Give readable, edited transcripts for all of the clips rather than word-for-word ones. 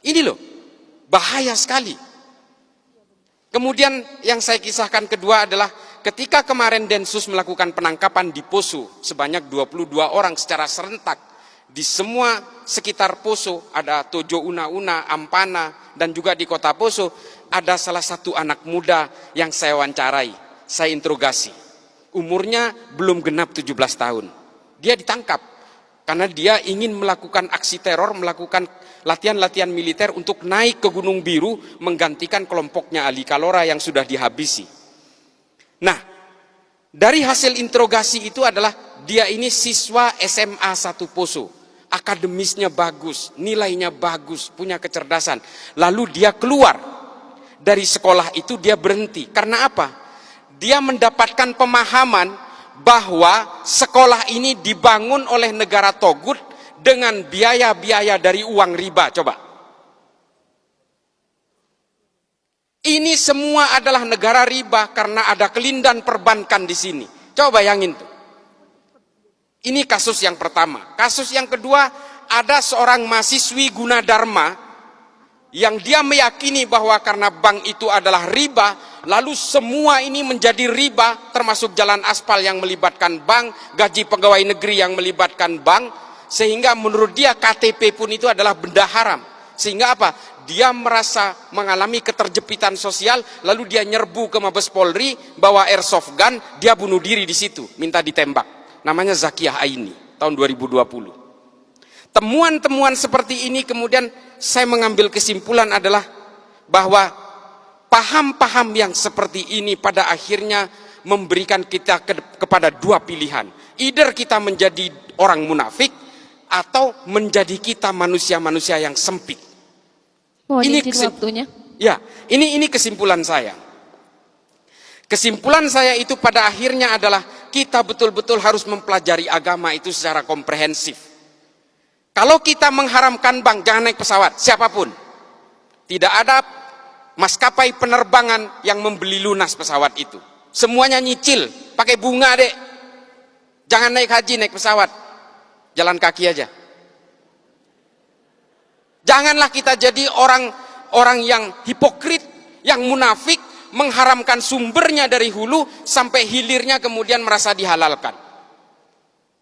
Ini loh, bahaya sekali. Kemudian yang saya kisahkan kedua adalah ketika kemarin Densus melakukan penangkapan di Poso sebanyak 22 orang secara serentak. Di semua sekitar Poso, ada Tojo Una-Una, Ampana, dan juga di kota Poso, ada salah satu anak muda yang saya wawancarai, saya interogasi. Umurnya belum genap 17 tahun. Dia ditangkap karena dia ingin melakukan aksi teror, melakukan latihan-latihan militer untuk naik ke Gunung Biru menggantikan kelompoknya Ali Kalora yang sudah dihabisi. Nah, dari hasil interogasi itu adalah dia ini siswa SMA 1 Poso. Akademisnya bagus, nilainya bagus, punya kecerdasan. Lalu dia keluar dari sekolah itu, dia berhenti. Karena apa? Dia mendapatkan pemahaman bahwa sekolah ini dibangun oleh negara Togut dengan biaya-biaya dari uang riba. Coba. Ini semua adalah negara riba karena ada kelindan perbankan di sini. Coba bayangin tuh. Ini kasus yang pertama. Kasus yang kedua, ada seorang mahasiswi Gunadarma yang dia meyakini bahwa karena bank itu adalah riba, lalu semua ini menjadi riba, termasuk jalan aspal yang melibatkan bank, gaji pegawai negeri yang melibatkan bank, sehingga menurut dia KTP pun itu adalah benda haram. Sehingga apa? Dia merasa mengalami keterjepitan sosial, lalu dia nyerbu ke Mabes Polri, bawa airsoft gun, dia bunuh diri di situ, minta ditembak. Namanya Zakiyah Aini, tahun 2020. Temuan-temuan seperti ini kemudian saya mengambil kesimpulan adalah bahwa paham-paham yang seperti ini pada akhirnya memberikan kita kepada dua pilihan. Either kita menjadi orang munafik atau menjadi kita manusia-manusia yang sempit. Ini waktunya. Ya, ini kesimpulan saya. Kesimpulan saya itu pada akhirnya adalah kita betul-betul harus mempelajari agama itu secara komprehensif. Kalau kita mengharamkan bank, jangan naik pesawat, siapapun. Tidak ada maskapai penerbangan yang membeli lunas pesawat itu. Semuanya nyicil, pakai bunga dek. Jangan naik haji, naik pesawat. Jalan kaki aja. Janganlah kita jadi orang yang hipokrit, yang munafik, mengharamkan sumbernya dari hulu sampai hilirnya kemudian merasa dihalalkan.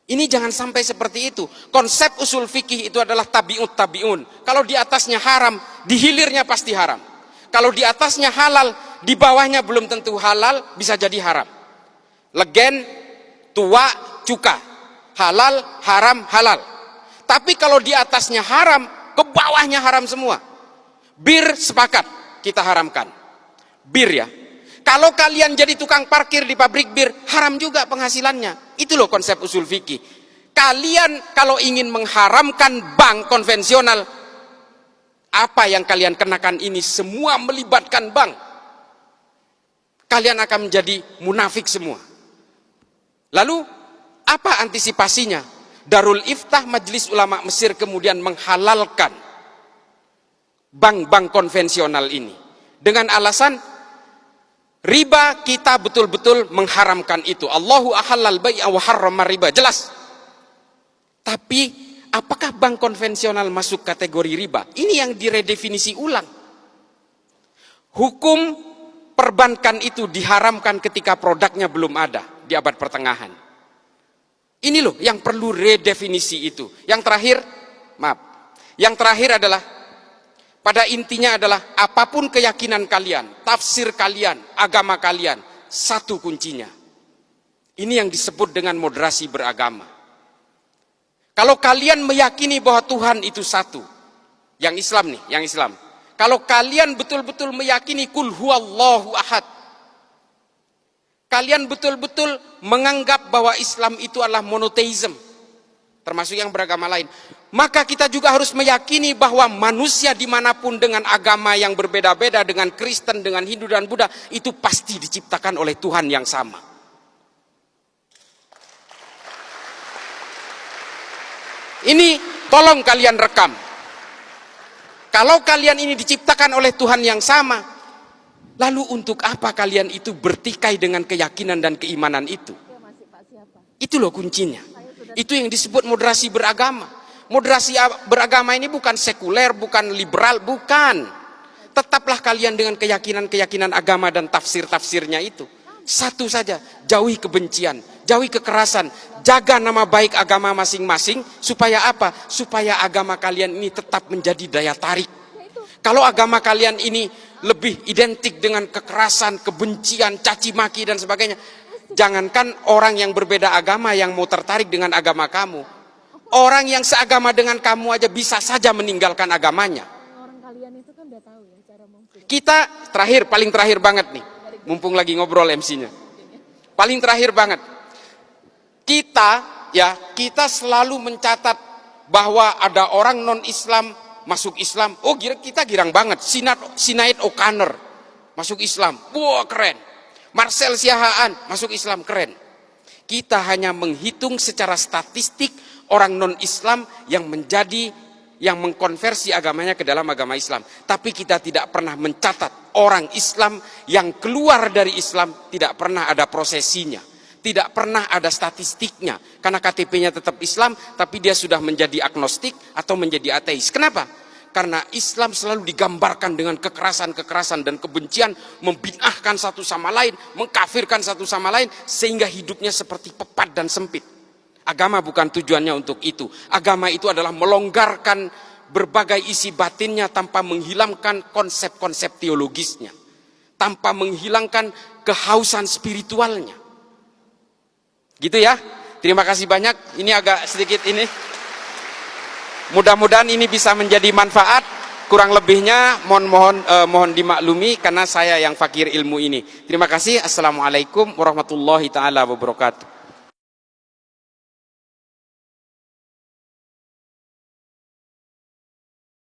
Ini jangan sampai seperti itu. Konsep usul fikih itu adalah tabi'ut tabi'un. Kalau di atasnya haram, di hilirnya pasti haram. Kalau di atasnya halal, di bawahnya belum tentu halal, bisa jadi haram. Legen, tua, cuka. Halal, haram, halal. Tapi kalau di atasnya haram, ke bawahnya haram semua. Bir sepakat, kita haramkan. Bir ya. Kalau kalian jadi tukang parkir di pabrik bir, haram juga penghasilannya. Itu loh konsep usul fikih. Kalian kalau ingin mengharamkan bank konvensional, apa yang kalian kenakan ini semua melibatkan bank. Kalian akan menjadi munafik semua. Lalu apa antisipasinya? Darul Iftah Majelis Ulama Mesir kemudian menghalalkan bank-bank konvensional ini dengan alasan riba, kita betul-betul mengharamkan itu. Allahu ahallal bai'a wa harrama riba, jelas. Tapi apakah bank konvensional masuk kategori riba? Ini yang diredefinisi ulang. Hukum perbankan itu diharamkan ketika produknya belum ada di abad pertengahan. Ini loh yang perlu redefinisi itu. Yang terakhir adalah pada intinya adalah apapun keyakinan kalian, tafsir kalian, agama kalian, satu kuncinya. Ini yang disebut dengan moderasi beragama. Kalau kalian meyakini bahwa Tuhan itu satu, yang Islam nih, yang Islam. Kalau kalian betul-betul meyakini kul huwallahu ahad, kalian betul-betul menganggap bahwa Islam itu adalah monoteism, termasuk yang beragama lain, maka kita juga harus meyakini bahwa manusia dimanapun dengan agama yang berbeda-beda, dengan Kristen, dengan Hindu dan Buddha, itu pasti diciptakan oleh Tuhan yang sama. Ini tolong kalian rekam. Kalau kalian ini diciptakan oleh Tuhan yang sama, lalu untuk apa kalian itu bertikai dengan keyakinan dan keimanan itu? Itu loh kuncinya. Itu yang disebut moderasi beragama. Moderasi beragama ini bukan sekuler, bukan liberal, bukan. Tetaplah kalian dengan keyakinan-keyakinan agama dan tafsir-tafsirnya itu. Satu saja, jauhi kebencian, jauhi kekerasan, jaga nama baik agama masing-masing. Supaya apa? Supaya agama kalian ini tetap menjadi daya tarik. Kalau agama kalian ini lebih identik dengan kekerasan, kebencian, caci maki dan sebagainya, jangankan orang yang berbeda agama yang mau tertarik dengan agama kamu, orang yang seagama dengan kamu aja bisa saja meninggalkan agamanya. Kita paling terakhir banget nih, mumpung lagi ngobrol MC-nya, paling terakhir banget, kita selalu mencatat bahwa ada orang non Islam masuk Islam. Oh, kita girang banget. Sinead O'Connor masuk Islam, wah keren. Marcel Siahaan masuk Islam, keren. Kita hanya menghitung secara statistik orang non Islam yang mengkonversi agamanya ke dalam agama Islam. Tapi kita tidak pernah mencatat orang Islam yang keluar dari Islam, tidak pernah ada prosesinya, tidak pernah ada statistiknya. Karena KTP-nya tetap Islam, tapi dia sudah menjadi agnostik atau menjadi ateis. Kenapa? Karena Islam selalu digambarkan dengan kekerasan-kekerasan dan kebencian, membid'ahkan satu sama lain, mengkafirkan satu sama lain, sehingga hidupnya seperti pepat dan sempit. Agama bukan tujuannya untuk itu. Agama itu adalah melonggarkan berbagai isi batinnya tanpa menghilangkan konsep-konsep teologisnya, tanpa menghilangkan kehausan spiritualnya. Gitu ya. Terima kasih banyak. Ini agak sedikit ini. Mudah-mudahan ini bisa menjadi manfaat. Kurang lebihnya mohon dimaklumi karena saya yang fakir ilmu ini. Terima kasih. Assalamualaikum warahmatullahi taala wabarakatuh.